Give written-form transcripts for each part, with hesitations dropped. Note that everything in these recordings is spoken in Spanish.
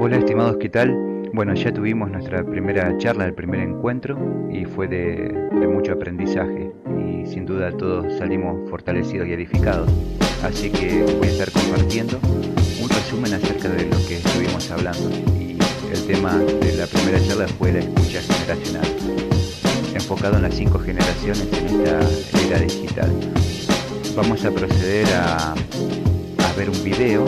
Hola estimados, ¿qué tal? Bueno, ya tuvimos nuestra primera charla, el primer encuentro y fue de mucho aprendizaje y sin duda todos salimos fortalecidos y edificados. Así que voy a estar compartiendo un resumen acerca de lo que estuvimos hablando y el tema de la primera charla fue la escucha generacional, enfocado en las 5 generaciones en esta era digital. Vamos a proceder a ver un video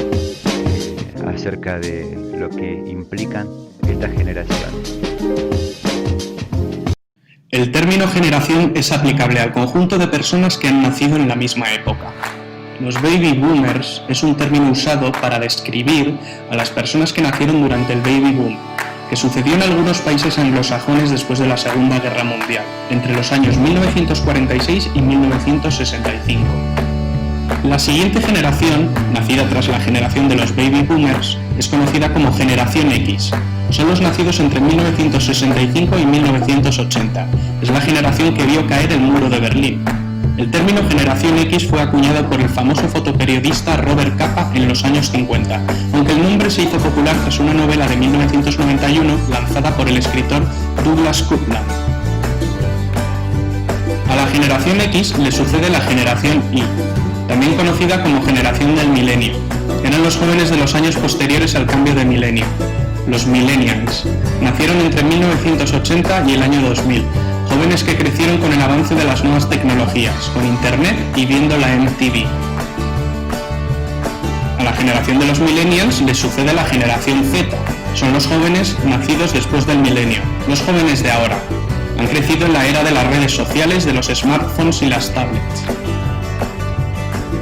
acerca de lo que implican estas generaciones. El término generación es aplicable al conjunto de personas que han nacido en la misma época. Los baby boomers es un término usado para describir a las personas que nacieron durante el baby boom, que sucedió en algunos países anglosajones después de la Segunda Guerra Mundial, entre los años 1946 y 1965. La siguiente generación, nacida tras la generación de los baby boomers, es conocida como generación X. Son los nacidos entre 1965 y 1980. Es la generación que vio caer el muro de Berlín. El término generación X fue acuñado por el famoso fotoperiodista Robert Capa en los años 50, aunque el nombre se hizo popular tras una novela de 1991 lanzada por el escritor Douglas Coupland. A la generación X le sucede la generación Y, también conocida como generación del milenio. Eran los jóvenes de los años posteriores al cambio de milenio. Los millennials nacieron entre 1980 y el año 2000, jóvenes que crecieron con el avance de las nuevas tecnologías, con internet y viendo la MTV. A la generación de los millennials les sucede la generación Z. Son los jóvenes nacidos después del milenio, los jóvenes de ahora. Han crecido en la era de las redes sociales, de los smartphones y las tablets.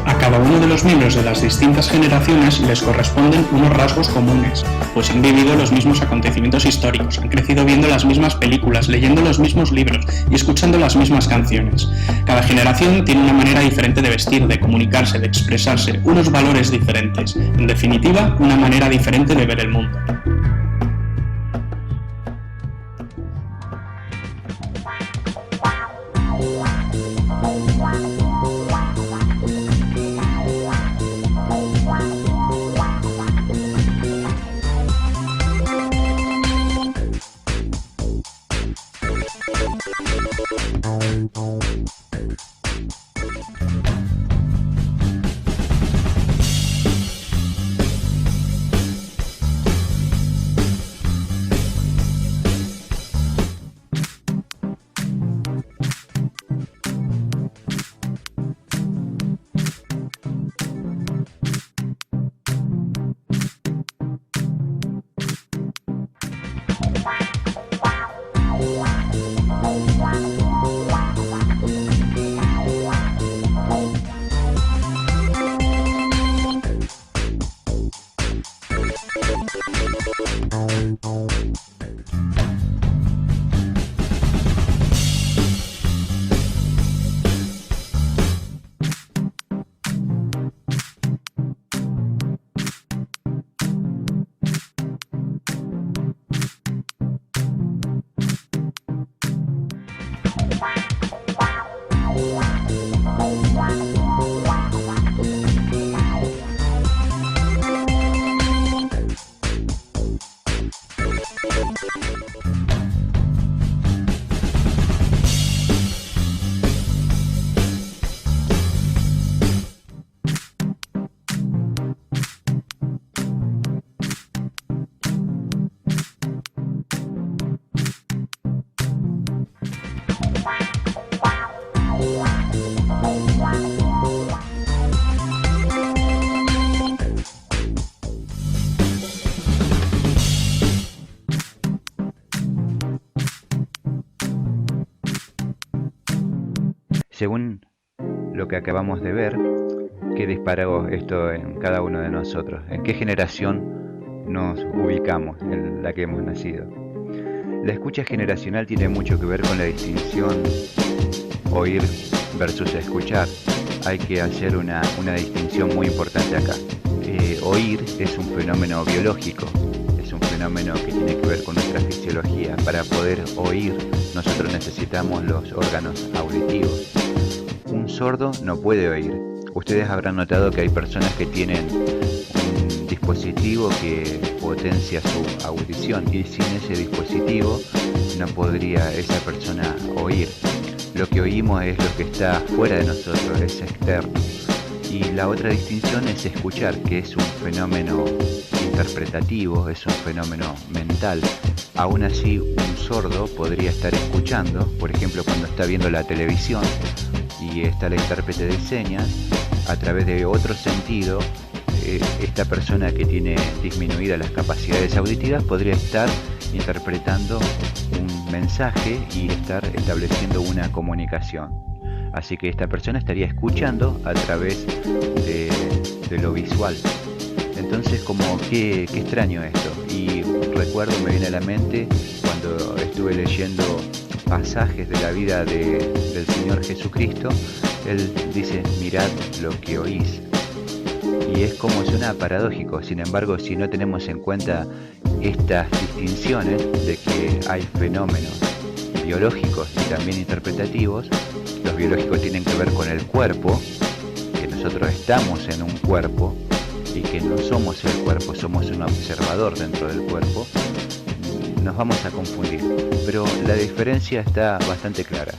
A cada uno de los miembros de las distintas generaciones les corresponden unos rasgos comunes, pues han vivido los mismos acontecimientos históricos, han crecido viendo las mismas películas, leyendo los mismos libros y escuchando las mismas canciones. Cada generación tiene una manera diferente de vestir, de comunicarse, de expresarse, unos valores diferentes, en definitiva, una manera diferente de ver el mundo. Según lo que acabamos de ver, ¿qué disparó esto en cada uno de nosotros? ¿En qué generación nos ubicamos en la que hemos nacido? La escucha generacional tiene mucho que ver con la distinción oír versus escuchar. Hay que hacer una distinción muy importante acá. Oír es un fenómeno biológico, es un fenómeno que tiene que ver con nuestra fisiología. Para poder oír, nosotros necesitamos los órganos auditivos. Un sordo no puede oír. Ustedes habrán notado que hay personas que tienen un dispositivo dispositivo que potencia su audición, y sin ese dispositivo no podría esa persona oír. Lo que oímos es lo que está fuera de nosotros, es externo. Y la otra distinción es escuchar, que es un fenómeno interpretativo, es un fenómeno mental. Aún así, un sordo podría estar escuchando, por ejemplo, cuando está viendo la televisión y está la intérprete de señas, a través de otro sentido, esta persona que tiene disminuidas las capacidades auditivas podría estar interpretando un mensaje y estar estableciendo una comunicación. Así que esta persona estaría escuchando a través de lo visual. Entonces, como qué extraño esto. Y recuerdo, me viene a la mente cuando estuve leyendo pasajes de la vida del Señor Jesucristo. Él dice: mirad lo que oís. Y es como suena paradójico. Sin embargo, si no tenemos en cuenta estas distinciones de que hay fenómenos biológicos y también interpretativos, los biológicos tienen que ver con el cuerpo, que nosotros estamos en un cuerpo y que no somos el cuerpo, somos un observador dentro del cuerpo, nos vamos a confundir. Pero la diferencia está bastante clara.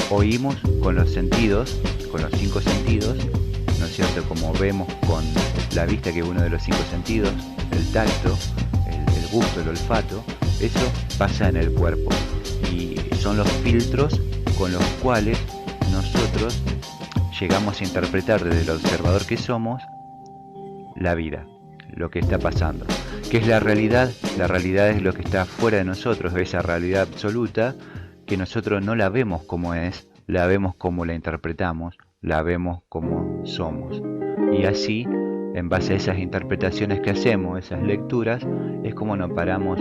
Oímos con los sentidos, con los 5 sentidos, ¿no es cierto? Como vemos con la vista, que es uno de los 5 sentidos, el tacto, el gusto, el olfato, eso pasa en el cuerpo. Y son los filtros con los cuales nosotros llegamos a interpretar desde el observador que somos la vida, lo que está pasando. ¿Qué es la realidad? La realidad es lo que está fuera de nosotros, esa realidad absoluta que nosotros no la vemos como es, la vemos como la interpretamos, la vemos como somos. Y así, en base a esas interpretaciones que hacemos, esas lecturas, es como nos paramos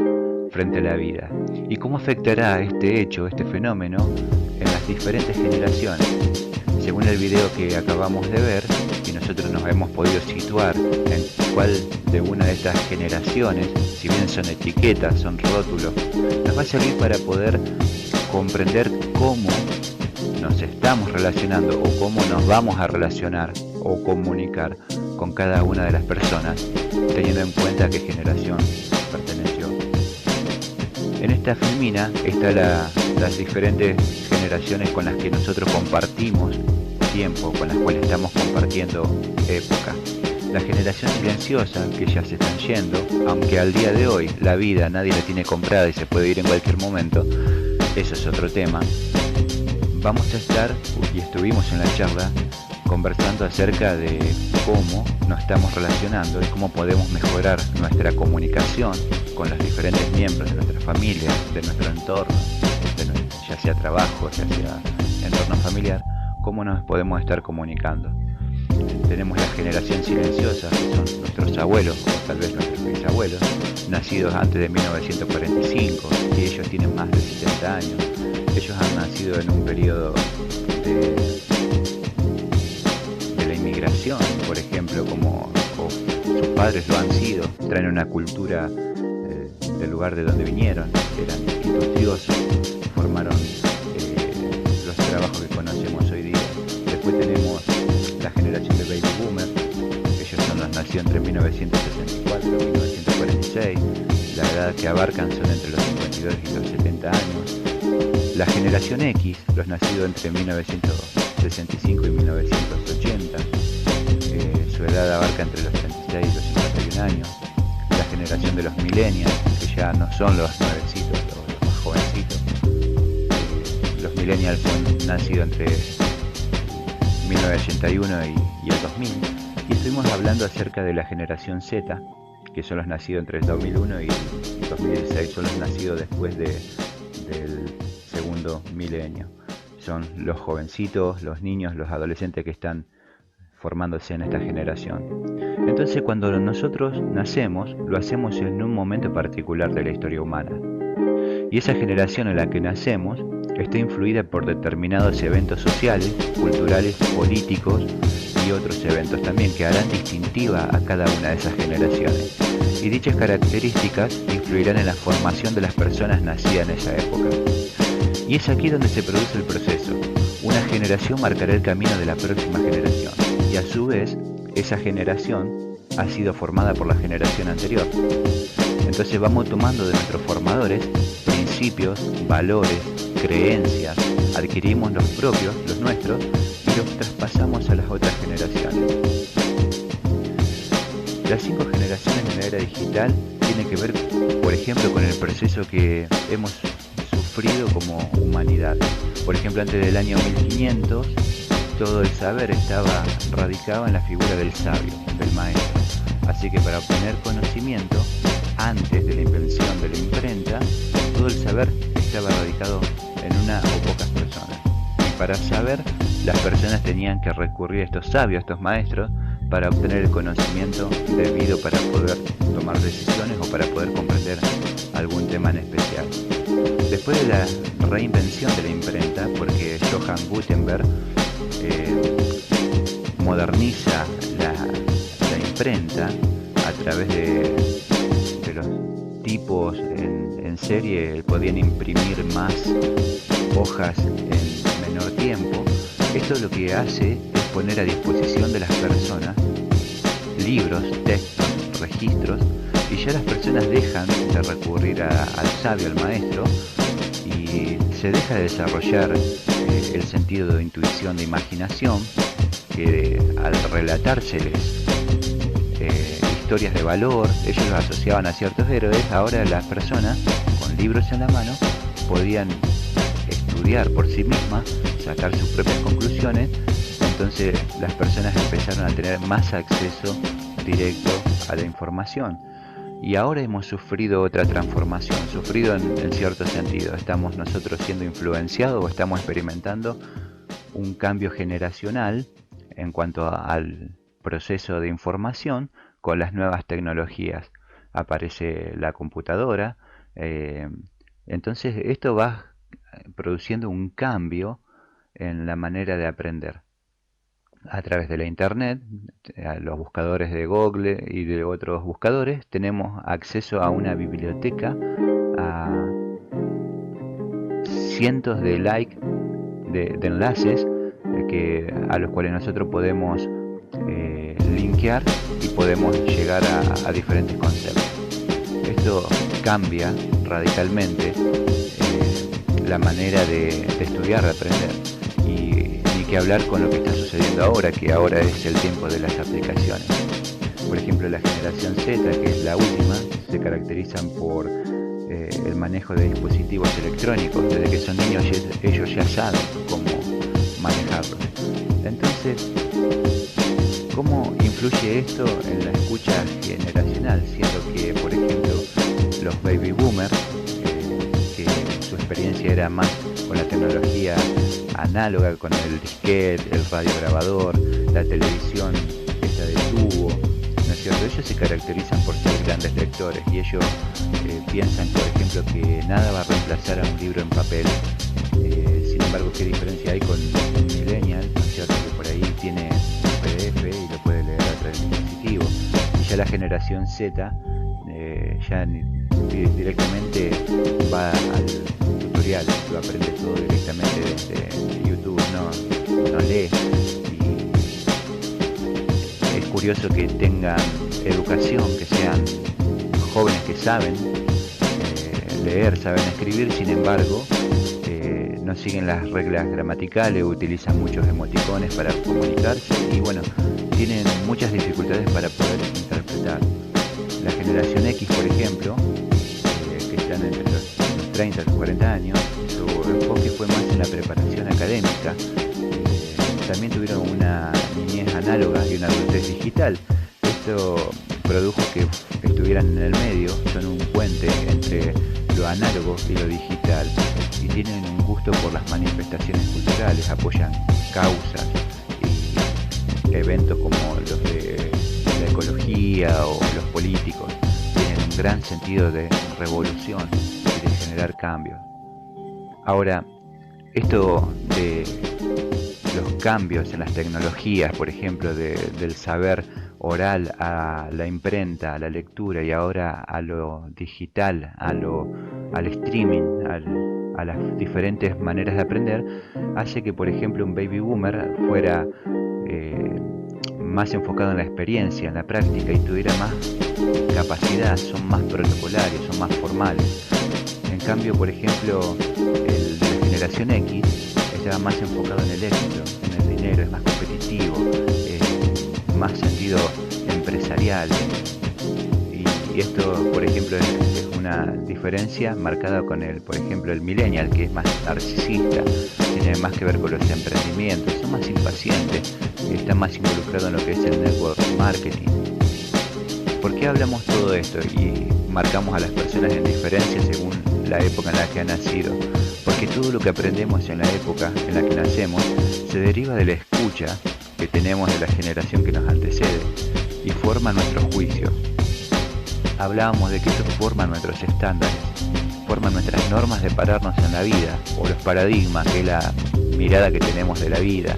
frente a la vida. ¿Y cómo afectará este hecho, este fenómeno, en las diferentes generaciones? Según el video que acabamos de ver, y nosotros nos hemos podido situar en cuál de una de estas generaciones, si bien son etiquetas, son rótulos, nos va a servir para poder comprender cómo nos estamos relacionando o cómo nos vamos a relacionar o comunicar con cada una de las personas, teniendo en cuenta a qué generación perteneció. En esta filmina están las diferentes generaciones con las que nosotros compartimos tiempo, con las cuales estamos compartiendo época. La generación silenciosa, que ya se están yendo, aunque al día de hoy la vida nadie la tiene comprada y se puede ir en cualquier momento, eso es otro tema. Vamos a estar, y estuvimos en la charla, conversando acerca de cómo nos estamos relacionando y cómo podemos mejorar nuestra comunicación con los diferentes miembros de nuestra familia, de nuestro entorno, ya sea trabajo, ya sea entorno familiar, cómo nos podemos estar comunicando. Tenemos la generación silenciosa, que son nuestros abuelos o tal vez nuestros bisabuelos, nacidos antes de 1945, y ellos tienen más de 70 años. Ellos han nacido en un periodo de la inmigración, por ejemplo, como sus padres lo han sido, traen una cultura del lugar de donde vinieron, eran industriosos, formaron los trabajos que conocemos hoy día. Después tenemos la generación de Baby Boomer, ellos son los nacidos entre 1964 y 1946, la edad que abarcan son entre los 52 y los 70 años. La generación X, los nacidos entre 1965 y 1980, su edad abarca entre los 36 y los 51 años. La generación de los millennials, que ya no son los nuevecitos, los más jovencitos. Los millennials son nacidos entre 1981 y el 2000. Y estuvimos hablando acerca de la generación Z, que son los nacidos entre el 2001 y 2016, son los nacidos después del segundo milenio. Son los jovencitos, los niños, los adolescentes que están formándose en esta generación. Entonces, cuando nosotros nacemos, lo hacemos en un momento particular de la historia humana. Y esa generación en la que nacemos está influida por determinados eventos sociales, culturales, políticos y otros eventos también que harán distintiva a cada una de esas generaciones. Y dichas características influirán en la formación de las personas nacidas en esa época. Y es aquí donde se produce el proceso. Una generación marcará el camino de la próxima generación. Y a su vez, esa generación ha sido formada por la generación anterior. Entonces vamos tomando de nuestros formadores principios, valores, creencias, adquirimos los propios, los nuestros, y los traspasamos a las otras generaciones. Las 5 generaciones de la era digital tienen que ver, por ejemplo, con el proceso que hemos sufrido como humanidad. Por ejemplo, antes del año 1500, todo el saber estaba radicado en la figura del sabio, del maestro. Así que para obtener conocimiento, antes de la invención de la imprenta, todo el saber estaba radicado en una o pocas personas. Y para saber, las personas tenían que recurrir a estos sabios, a estos maestros, para obtener el conocimiento debido para poder tomar decisiones o para poder comprender algún tema en especial. Después de la reinvención de la imprenta, porque Johann Gutenberg moderniza la imprenta a través de los tipos en serie, podían imprimir más hojas en menor tiempo. Esto lo que hace es poner a disposición de las personas libros, textos, registros, y ya las personas dejan de recurrir al sabio, al maestro, y se deja de desarrollar el sentido de intuición, de imaginación, que al relatárseles historias de valor, ellos los asociaban a ciertos héroes. Ahora las personas con libros en la mano podían estudiar por sí mismas, sacar sus propias conclusiones. Entonces las personas empezaron a tener más acceso directo a la información. Y ahora hemos sufrido otra transformación, sufrido en cierto sentido. Estamos nosotros siendo influenciados o estamos experimentando un cambio generacional en cuanto al proceso de información con las nuevas tecnologías. Aparece la computadora, entonces esto va produciendo un cambio en la manera de aprender. A través de la internet, a los buscadores de Google y de otros buscadores, tenemos acceso a una biblioteca, a cientos de likes, de enlaces a los cuales nosotros podemos linkear y podemos llegar a diferentes conceptos. Esto cambia radicalmente la manera de estudiar, de aprender, y ni que hablar con lo que está sucediendo ahora, que ahora es el tiempo de las aplicaciones. Por ejemplo, la generación Z, que es la última, se caracterizan por el manejo de dispositivos electrónicos. Desde que son niños ellos ya saben cómo manejarlos. Entonces, ¿cómo influye esto en la escucha generacional? Siendo que, por ejemplo, los baby boomers, que su experiencia era más con la tecnología análoga, con el disquete, el radiograbador, la televisión esta de tubo, ¿no es cierto? Ellos se caracterizan por ser grandes lectores y ellos piensan, por ejemplo, que nada va a reemplazar a un libro en papel. Sin embargo, ¿qué diferencia hay con un millennial, ¿no es cierto?, que por ahí tiene un PDF y lo puede leer a través del dispositivo? Y ya la generación Z ya directamente va al tutorial, lo aprende todo directamente desde YouTube, no lee. Y es curioso que tengan educación, que sean jóvenes que saben leer, saben escribir, sin embargo no siguen las reglas gramaticales, utilizan muchos emoticones para comunicarse y bueno, tienen muchas dificultades para poder interpretar. La generación X, por ejemplo, que están entre los 30 y los 40 años, su enfoque fue más en la preparación académica. También tuvieron una niñez análoga y una adultez digital. Esto produjo que estuvieran en el medio, son un puente entre lo análogo y lo digital, y tienen un gusto por las manifestaciones culturales, apoyan causas y eventos como los de la ecología o los políticos. Tienen un gran sentido de revolución y de generar cambios. Ahora, esto de los cambios en las tecnologías, por ejemplo, del saber oral a la imprenta, a la lectura y ahora a lo digital, al streaming, a las diferentes maneras de aprender, hace que, por ejemplo, un baby boomer fuera más enfocado en la experiencia, en la práctica y tuviera más capacidad, son más protocolarios, son más formales. En cambio, por ejemplo, el de la generación X estaba más enfocado en el éxito, en el dinero, es más competitivo, más sentido empresarial. Y esto, por ejemplo, es una diferencia marcada con por ejemplo, el millennial, que es más narcisista, tiene más que ver con los emprendimientos, son más impacientes, están más involucrados en lo que es el network marketing. ¿Por qué hablamos todo esto y marcamos a las personas en diferencia según la época en la que han nacido? Porque todo lo que aprendemos en la época en la que nacemos se deriva de la escucha que tenemos de la generación que nos antecede y forma nuestros juicios. Hablábamos de que esto forma nuestros estándares, forma nuestras normas de pararnos en la vida, o los paradigmas, que es la mirada que tenemos de la vida,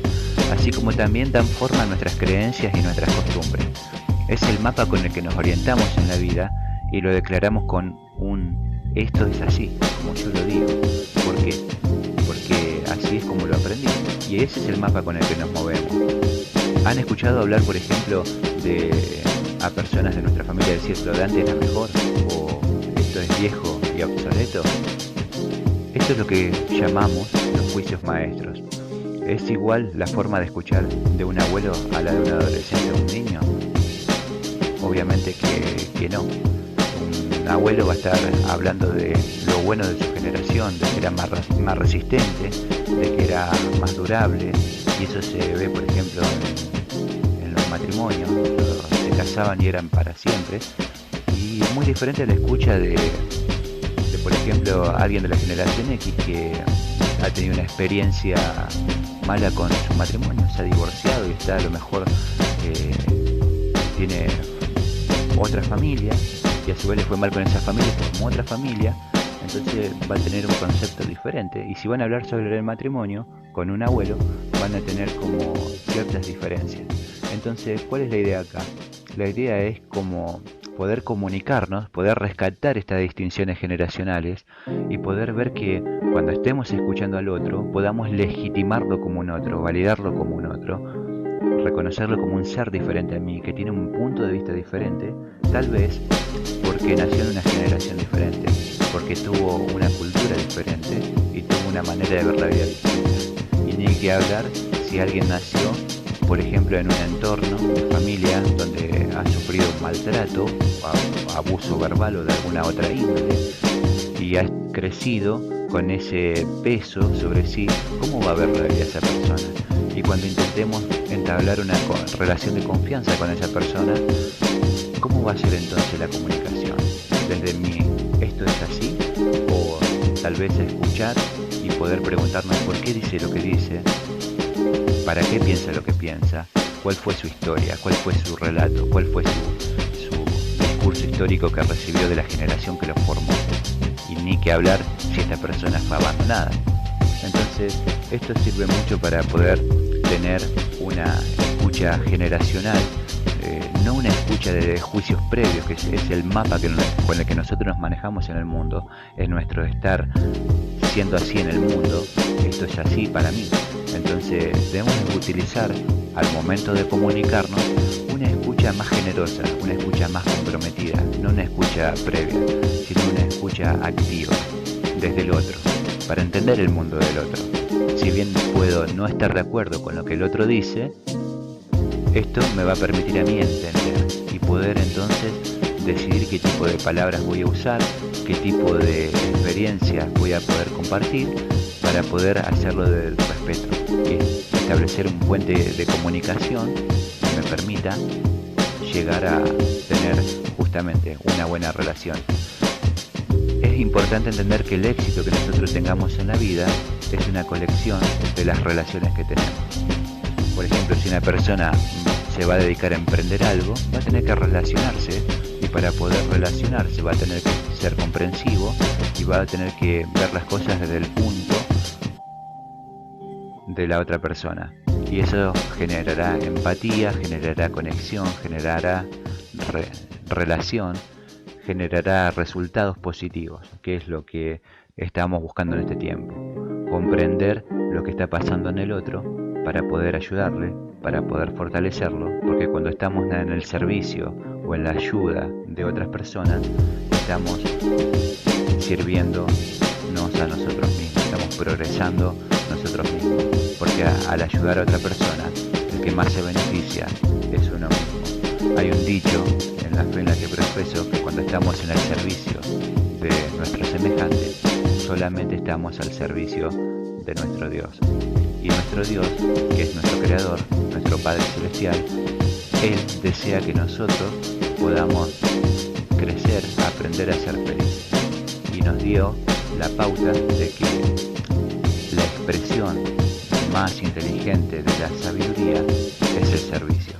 así como también dan forma a nuestras creencias y nuestras costumbres. Es el mapa con el que nos orientamos en la vida y lo declaramos con un esto es así, como yo lo digo. ¿Por qué? Porque así es como lo aprendí y ese es el mapa con el que nos movemos. ¿Han escuchado hablar, por ejemplo, a personas de nuestra familia decir lo de antes era mejor? ¿O esto es viejo y obsoleto? Esto es lo que llamamos los juicios maestros. ¿Es igual la forma de escuchar de un abuelo a la de un adolescente o un niño? Obviamente que no. Un abuelo va a estar hablando de lo bueno de su generación, de que era más resistente, de que era más durable, y eso se ve, por ejemplo, en los matrimonios, se casaban y eran para siempre, y muy diferente a la escucha de, por ejemplo, alguien de la generación X que ha tenido una experiencia mala con su matrimonio, se ha divorciado y está a lo mejor tiene otra familia y a su vez le fue mal con esa familia, como otra familia, entonces va a tener un concepto diferente. Y si van a hablar sobre el matrimonio con un abuelo, van a tener como ciertas diferencias. Entonces, ¿cuál es la idea acá? La idea es como poder comunicarnos, poder rescatar estas distinciones generacionales y poder ver que cuando estemos escuchando al otro, podamos legitimarlo como un otro, validarlo como un otro, reconocerlo como un ser diferente a mí, que tiene un punto de vista diferente, tal vez porque nació en una generación diferente, porque tuvo una cultura diferente y tuvo una manera de ver la vida diferente. Y ni hay que hablar si alguien nació, por ejemplo, en un entorno de familia donde ha sufrido maltrato, o abuso verbal o de alguna otra índole, y ha crecido con ese peso sobre sí, ¿cómo va a ver la vida esa persona? Y cuando intentemos entablar una relación de confianza con esa persona, ¿cómo va a ser entonces la comunicación? Desde mi esto es así, o tal vez escuchar y poder preguntarnos por qué dice lo que dice, para qué piensa lo que piensa, cuál fue su historia, cuál fue su relato, cuál fue su discurso histórico que recibió de la generación que lo formó. Y ni que hablar si esta persona fue abandonada. Entonces, esto sirve mucho para poder tener una escucha generacional, no una escucha de juicios previos, que es el mapa con el que nosotros nos manejamos en el mundo, es nuestro estar siendo así en el mundo, esto es así para mí. Entonces, debemos utilizar al momento de comunicarnos una escucha más generosa, una escucha más comprometida, no una escucha previa, sino una escucha activa desde el otro, para entender el mundo del otro. Si bien puedo no estar de acuerdo con lo que el otro dice, esto me va a permitir a mí entender y poder entonces decidir qué tipo de palabras voy a usar, qué tipo de experiencias voy a poder compartir para poder hacerlo del respeto y establecer un puente de comunicación que me permita llegar a tener justamente una buena relación. Es importante entender que el éxito que nosotros tengamos en la vida es una colección de las relaciones que tenemos. Por ejemplo, si una persona se va a dedicar a emprender algo, va a tener que relacionarse, y para poder relacionarse va a tener que ser comprensivo y va a tener que ver las cosas desde el punto de la otra persona. Y eso generará empatía, generará conexión, generará relación, generará resultados positivos, que es lo que estamos buscando en este tiempo. Comprender lo que está pasando en el otro para poder ayudarle para poder fortalecerlo, porque cuando estamos en el servicio o en la ayuda de otras personas, estamos sirviéndonos a nosotros mismos, estamos progresando nosotros mismos, porque al ayudar a otra persona, el que más se beneficia es uno mismo. Hay un dicho en la fe en la que profeso que cuando estamos en el servicio de nuestro semejante, solamente estamos al servicio de nuestro Dios. Y nuestro Dios, que es nuestro Creador, nuestro Padre Celestial, Él desea que nosotros podamos crecer, aprender a ser felices. Y nos dio la pauta de que la expresión más inteligente de la sabiduría es el servicio.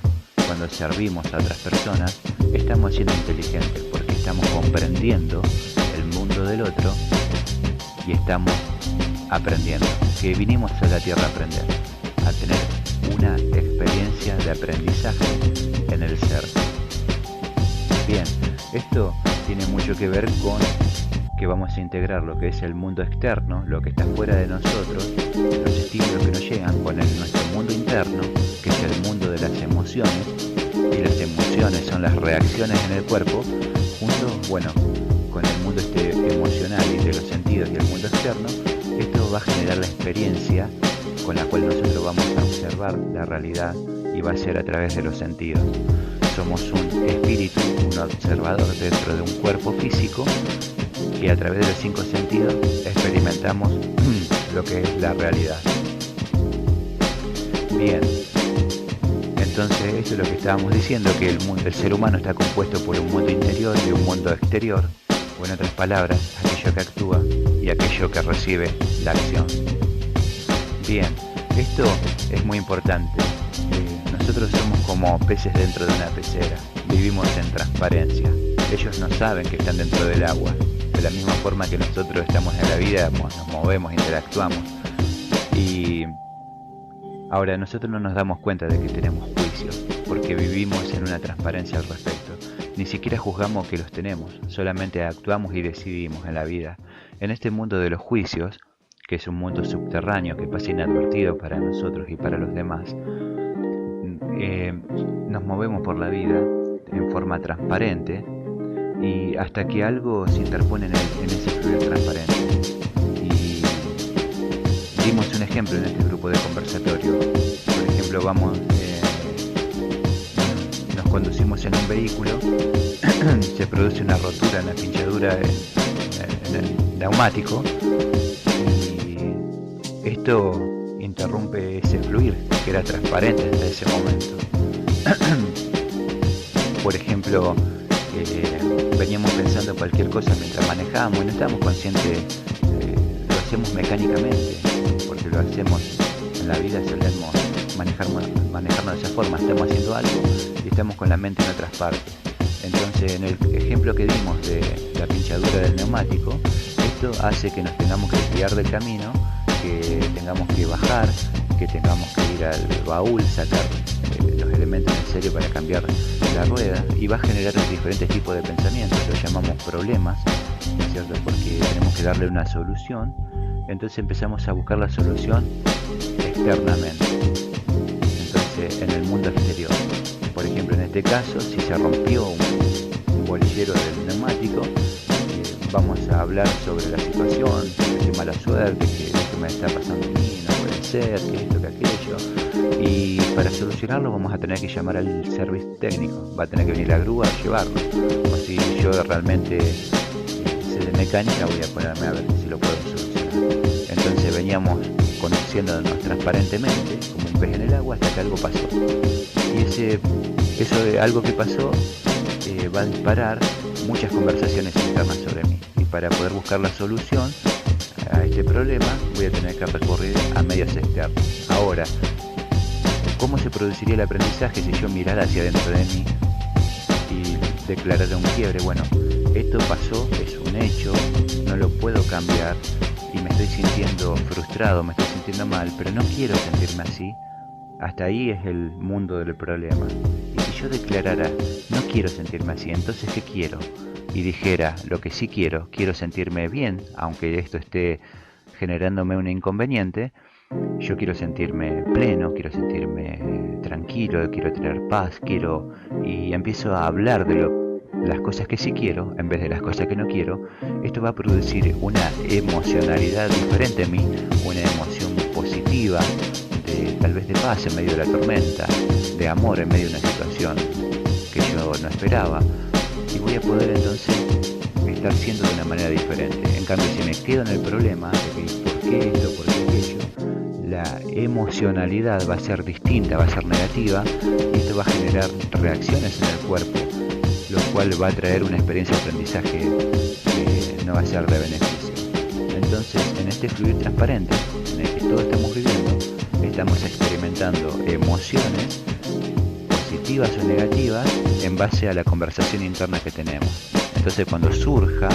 Cuando servimos a otras personas, estamos siendo inteligentes porque estamos comprendiendo el mundo del otro y estamos aprendiendo, que vinimos a la tierra a aprender, a tener una experiencia de aprendizaje en el ser. Bien, esto tiene mucho que ver con que vamos a integrar lo que es el mundo externo, lo que está fuera de nosotros, los estímulos que nos llegan con nuestro mundo interno, que es el mundo de las emociones, y las emociones son las reacciones en el cuerpo, junto, bueno, con el mundo emocional y de los sentidos y el mundo externo. Esto va a generar la experiencia con la cual nosotros vamos a observar la realidad y va a ser a través de los sentidos. Somos un espíritu, un observador dentro de un cuerpo físico que a través de los 5 sentidos experimentamos lo que es la realidad. Bien, entonces eso es lo que estábamos diciendo, que el ser humano está compuesto por un mundo interior y un mundo exterior, o en otras palabras, aquello que actúa y aquello que recibe la acción. Bien, esto es muy importante. Nosotros somos como peces dentro de una pecera, vivimos en transparencia. Ellos no saben que están dentro del agua. De la misma forma que nosotros estamos en la vida, nos movemos, interactuamos. Y ahora nosotros no nos damos cuenta de que tenemos juicios, porque vivimos en una transparencia al respecto. Ni siquiera juzgamos que los tenemos, solamente actuamos y decidimos en la vida. En este mundo de los juicios, que es un mundo subterráneo que pasa inadvertido para nosotros y para los demás, nos movemos por la vida en forma transparente y hasta que algo se interpone en ese fluir transparente. Y dimos un ejemplo en este grupo de conversatorio. Por ejemplo, nos conducimos en un vehículo, se produce una rotura, una pinchadura en el neumático y esto interrumpe ese fluir que era transparente hasta ese momento. Por ejemplo, veníamos pensando cualquier cosa mientras manejábamos y no estábamos conscientes, lo hacemos mecánicamente, porque lo hacemos en la vida, solemos manejarnos de esa forma, estamos haciendo algo y estamos con la mente en otras partes. Entonces, en el ejemplo que dimos de la pinchadura del neumático, esto hace que nos tengamos que desviar del camino, que tengamos que bajar, que tengamos que ir al baúl, sacar los elementos necesarios para cambiar la rueda, y va a generar diferentes tipos de pensamientos, lo llamamos problemas, ¿no es cierto? Porque tenemos que darle una solución. Entonces empezamos a buscar la solución externamente, entonces en el mundo exterior. Por ejemplo, en este caso, si se rompió un bolillero del neumático, vamos a hablar sobre la situación, que qué mala suerte, que esto me está pasando a mí, no puede ser, que esto, que aquello. Y para solucionarlo vamos a tener que llamar al servicio técnico, va a tener que venir la grúa a llevarlo. O si yo realmente sé de mecánica, voy a ponerme a ver si lo puedo solucionar. Entonces veníamos conociéndonos transparentemente, como un pez en el agua, hasta que algo pasó. Y eso de algo que pasó va a disparar muchas conversaciones internas sobre mí. Y para poder buscar la solución a este problema, voy a tener que recurrir a medios externos. Ahora, ¿cómo se produciría el aprendizaje si yo mirara hacia dentro de mí y declarara un quiebre? Bueno, esto pasó, es un hecho, no lo puedo cambiar y me estoy sintiendo frustrado, me estoy sintiendo mal, pero no quiero sentirme así. Hasta ahí es el mundo del problema. Y si yo declarara, no quiero sentirme así, entonces ¿qué quiero? Y dijera, lo que sí quiero sentirme bien, aunque esto esté generándome un inconveniente, Yo quiero sentirme pleno, quiero sentirme tranquilo, quiero tener paz, y empiezo a hablar de las cosas que sí quiero en vez de las cosas que no quiero. Esto va a producir una emocionalidad diferente en mí, una emoción positiva, tal vez de paz en medio de la tormenta, de amor en medio de una situación que yo no esperaba, y voy a poder entonces estar siendo de una manera diferente. En cambio, si me quedo en el problema de que por qué esto, por qué aquello, la emocionalidad va a ser distinta, va a ser negativa, y esto va a generar reacciones en el cuerpo, lo cual va a traer una experiencia de aprendizaje que no va a ser de beneficio. Entonces, en este fluir transparente, en el que todos estamos viviendo, estamos experimentando emociones positivas o negativas en base a la conversación interna que tenemos. Entonces, cuando surja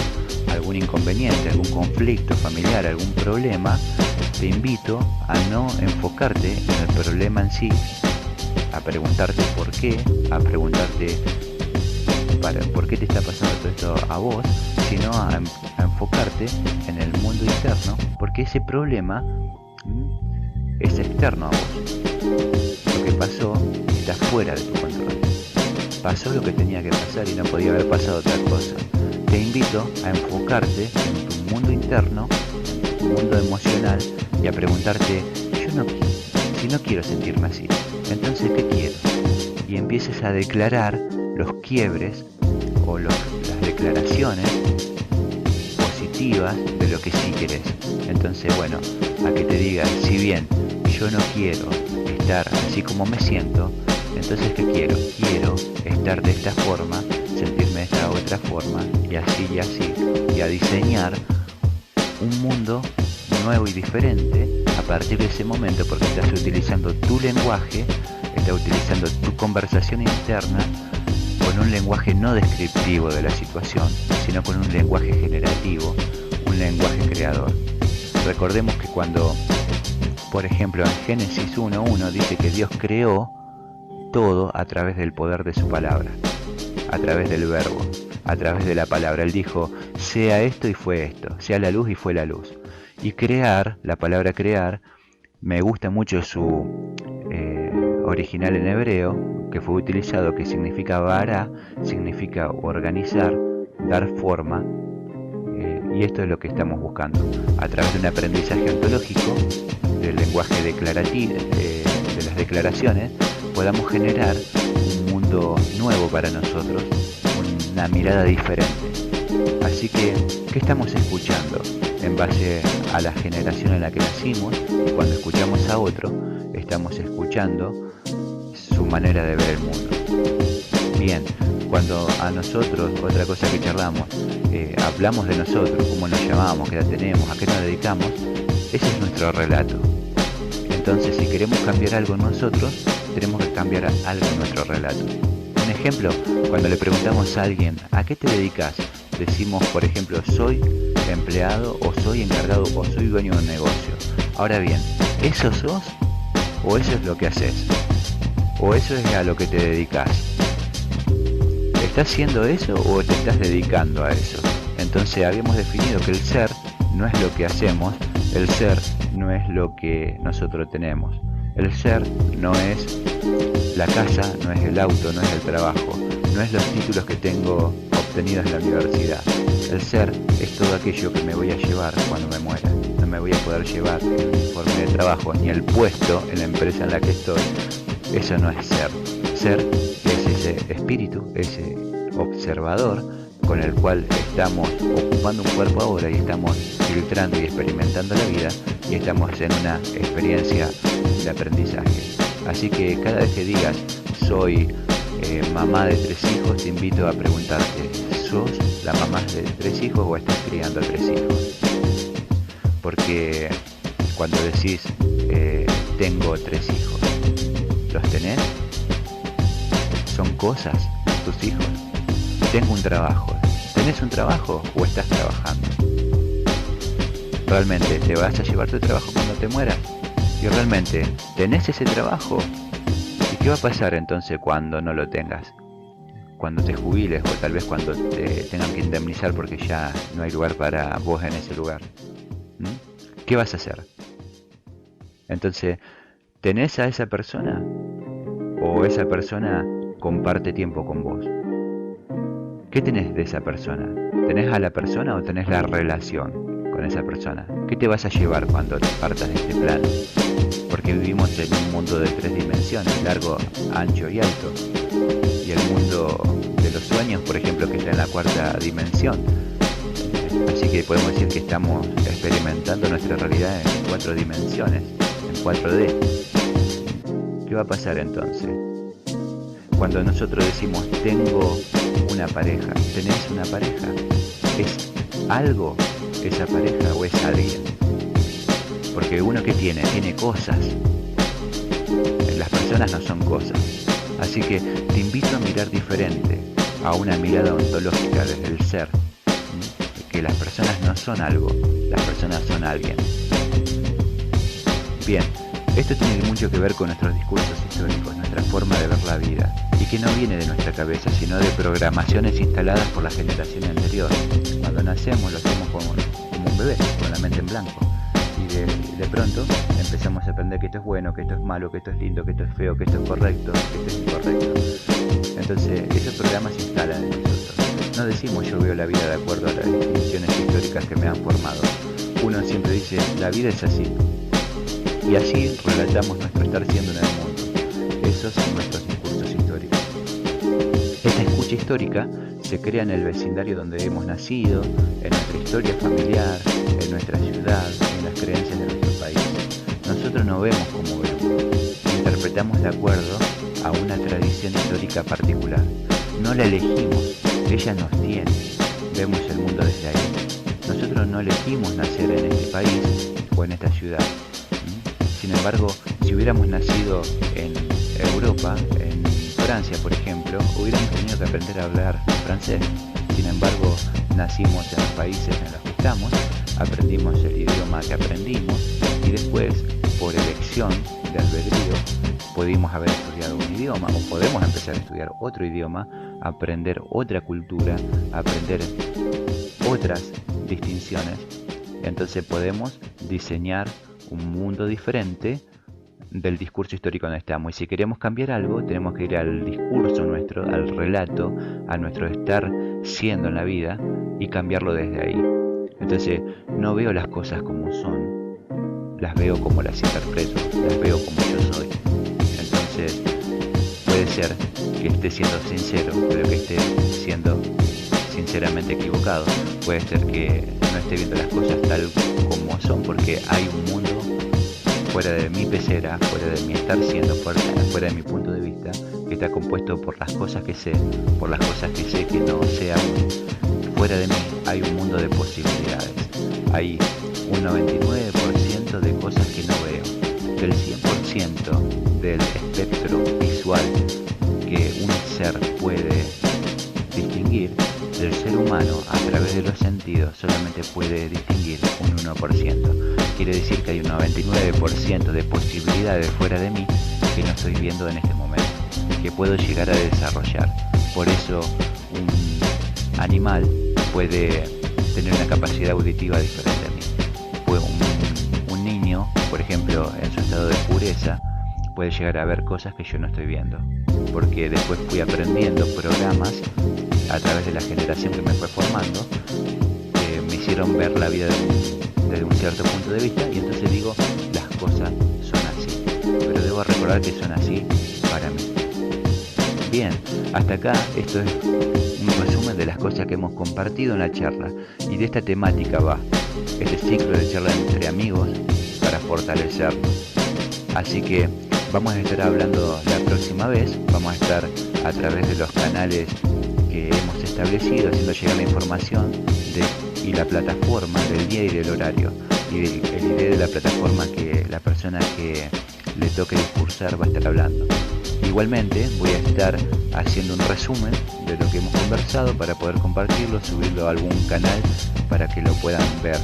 algún inconveniente, algún conflicto familiar, algún problema, te invito a no enfocarte en el problema en sí, a preguntarte por qué, a preguntarte por qué te está pasando todo esto a vos, sino a enfocarte en el mundo interno, porque ese problema es externo a vos. Lo que pasó está fuera de tu control. Pasó lo que tenía que pasar y no podía haber pasado otra cosa. Te invito a enfocarte en tu mundo interno, en tu mundo emocional, y a preguntarte, si no quiero sentirme así, entonces ¿qué quiero? Y empieces a declarar los quiebres o las declaraciones positivas de lo que sí querés. Entonces, bueno, a que te digas, si bien yo no quiero estar así como me siento, entonces ¿qué quiero? Quiero estar de esta forma, sentirme de esta otra forma, y así, y a diseñar un mundo nuevo y diferente a partir de ese momento, porque estás utilizando tu lenguaje, estás utilizando tu conversación interna con un lenguaje no descriptivo de la situación, sino con un lenguaje generativo, un lenguaje creador. Recordemos que cuando, por ejemplo, en Génesis 1:1 dice que Dios creó todo a través del poder de su palabra, a través del verbo, a través de la palabra. Él dijo, sea esto y fue esto, sea la luz y fue la luz. Y crear, la palabra crear, me gusta mucho su original en hebreo, que fue utilizado, que significa bara, significa organizar, dar forma, y esto es lo que estamos buscando. A través de un aprendizaje ontológico, del lenguaje declarativo, de las declaraciones, podamos generar un mundo nuevo para nosotros, una mirada diferente. Así que, ¿qué estamos escuchando? En base a la generación en la que nacimos, y cuando escuchamos a otro, estamos escuchando su manera de ver el mundo. Bien, cuando a nosotros, otra cosa que charlamos, hablamos de nosotros, cómo nos llamamos, qué edad tenemos, a qué nos dedicamos, ese es nuestro relato. Entonces, si queremos cambiar algo en nosotros, tenemos que cambiar algo en nuestro relato. Un ejemplo, cuando le preguntamos a alguien, ¿a qué te dedicas? Decimos, por ejemplo, soy empleado, o soy encargado, o soy dueño de un negocio. Ahora bien, ¿eso sos? ¿O eso es lo que haces? ¿O eso es a lo que te dedicas? ¿Estás haciendo eso o te estás dedicando a eso? Entonces habíamos definido que el ser no es lo que hacemos, el ser no es lo que nosotros tenemos. El ser no es la casa, no es el auto, no es el trabajo, no es los títulos que tengo obtenidos en la universidad. El ser es todo aquello que me voy a llevar cuando me muera. No me voy a poder llevar el uniforme de trabajo ni el puesto en la empresa en la que estoy. Eso no es ser. Ser es ese espíritu, ese observador con el cual estamos ocupando un cuerpo ahora y estamos filtrando y experimentando la vida, y estamos en una experiencia de aprendizaje. Así que cada vez que digas soy mamá de 3 hijos, te invito a preguntarte, ¿sos la mamá de 3 hijos o estás criando a 3 hijos? Porque cuando decís tengo 3 hijos, ¿los tenés? ¿Son cosas tus hijos? Tengo un trabajo. ¿Tenés un trabajo o estás trabajando? ¿Realmente te vas a llevar tu trabajo cuando te mueras? ¿Y realmente tenés ese trabajo? ¿Y qué va a pasar entonces cuando no lo tengas? Cuando te jubiles, o tal vez cuando te tengan que indemnizar porque ya no hay lugar para vos en ese lugar. ¿Qué vas a hacer? Entonces, ¿tenés a esa persona o esa persona comparte tiempo con vos? ¿Qué tenés de esa persona? ¿Tenés a la persona o tenés la relación con esa persona? ¿Qué te vas a llevar cuando te partas de este plano? Porque vivimos en un mundo de 3 dimensiones, largo, ancho y alto. Y el mundo de los sueños, por ejemplo, que está en la 4ª dimensión. Así que podemos decir que estamos experimentando nuestra realidad en 4 dimensiones, en 4D. ¿Qué va a pasar entonces? Cuando nosotros decimos tengo una pareja, ¿tenés una pareja? ¿Es algo esa pareja o es alguien? Porque uno que tiene cosas. Las personas no son cosas. Así que te invito a mirar diferente, a una mirada ontológica desde el ser. Que las personas no son algo, las personas son alguien. Bien, esto tiene mucho que ver con nuestros discursos históricos, nuestra forma de ver la vida, y que no viene de nuestra cabeza, sino de programaciones instaladas por la generación anterior. Cuando nacemos lo hacemos como un bebé, con la mente en blanco, y de pronto empezamos a aprender que esto es bueno, que esto es malo, que esto es lindo, que esto es feo, que esto es correcto, que esto es incorrecto. Entonces esos programas se instalan en nosotros. No decimos yo veo la vida de acuerdo a las definiciones históricas que me han formado. Uno siempre dice, la vida es así. Y así relatamos nuestro estar siendo en el mundo. Esos son nuestros discursos históricos. Esta escucha histórica se crea en el vecindario donde hemos nacido, en nuestra historia familiar, en nuestra ciudad, en las creencias de nuestro país. Nosotros no vemos como vemos. Interpretamos de acuerdo a una tradición histórica particular. No la elegimos, ella nos tiene. Vemos el mundo desde ahí. Nosotros no elegimos nacer en este país o en esta ciudad. Sin embargo, si hubiéramos nacido en Europa, en Francia por ejemplo, hubiéramos tenido que aprender a hablar francés. Sin embargo, nacimos en los países en los que estamos, aprendimos el idioma que aprendimos y después, por elección de albedrío, pudimos haber estudiado un idioma o podemos empezar a estudiar otro idioma, aprender otra cultura, aprender otras distinciones. Entonces podemos diseñar un mundo diferente del discurso histórico donde estamos. Y si queremos cambiar algo, tenemos que ir al discurso nuestro, al relato, a nuestro estar siendo en la vida y cambiarlo desde ahí. Entonces no veo las cosas como son, las veo como las interpreto, las veo como yo soy. Entonces puede ser que esté siendo sincero, pero que esté siendo sinceramente equivocado. Puede ser que no esté viendo las cosas tal como son, porque hay un mundo fuera de mi pecera, fuera de mi estar siendo, fuera de mi punto de vista, que está compuesto por las cosas que sé, por las cosas que sé que no sé aún. Fuera de mí hay un mundo de posibilidades. Hay un 99% de cosas que no veo. Del 100% del espectro visual que un ser puede distinguir, el ser humano a través de los sentidos solamente puede distinguir un 1%. Quiere decir que hay un 99% de posibilidades fuera de mí que no estoy viendo en este momento, que puedo llegar a desarrollar. Por eso un animal puede tener una capacidad auditiva diferente a mí. Un niño, por ejemplo, en su estado de pureza, puede llegar a ver cosas que yo no estoy viendo, porque después fui aprendiendo programas a través de la generación que me fue formando, que me hicieron ver la vida desde un cierto punto de vista, y entonces digo, las cosas son así, pero debo recordar que son así para mí. Bien, hasta acá esto es un resumen de las cosas que hemos compartido en la charla, y de esta temática va este ciclo de charla entre amigos para fortalecernos. Así que vamos a estar hablando la próxima vez, vamos a estar a través de los canales que hemos establecido, haciendo llegar la información y la plataforma del día y del horario, y el idea de la plataforma que la persona que le toque discursar va a estar hablando. Igualmente voy a estar haciendo un resumen de lo que hemos conversado para poder compartirlo, subirlo a algún canal para que lo puedan ver.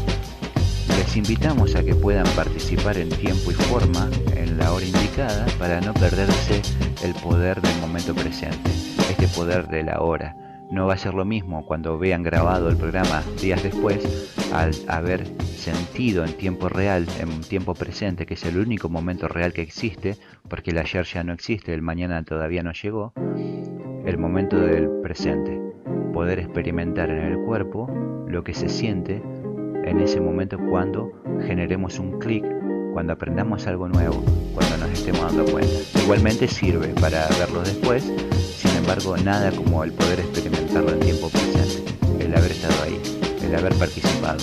Les invitamos a que puedan participar en tiempo y forma en la hora indicada para no perderse el poder del momento presente, este poder de la hora. No va a ser lo mismo cuando vean grabado el programa días después, al haber sentido en tiempo real, en tiempo presente, que es el único momento real que existe, porque el ayer ya no existe, el mañana todavía no llegó, el momento del presente. Poder experimentar en el cuerpo lo que se siente en ese momento cuando generemos un clic, cuando aprendamos algo nuevo, cuando nos estemos dando cuenta. Igualmente sirve para verlo después, sin embargo nada como el poder experimentarlo en tiempo presente, el haber estado ahí, el haber participado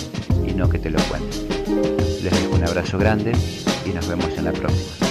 y no que te lo cuenten. Les dejo un abrazo grande y nos vemos en la próxima.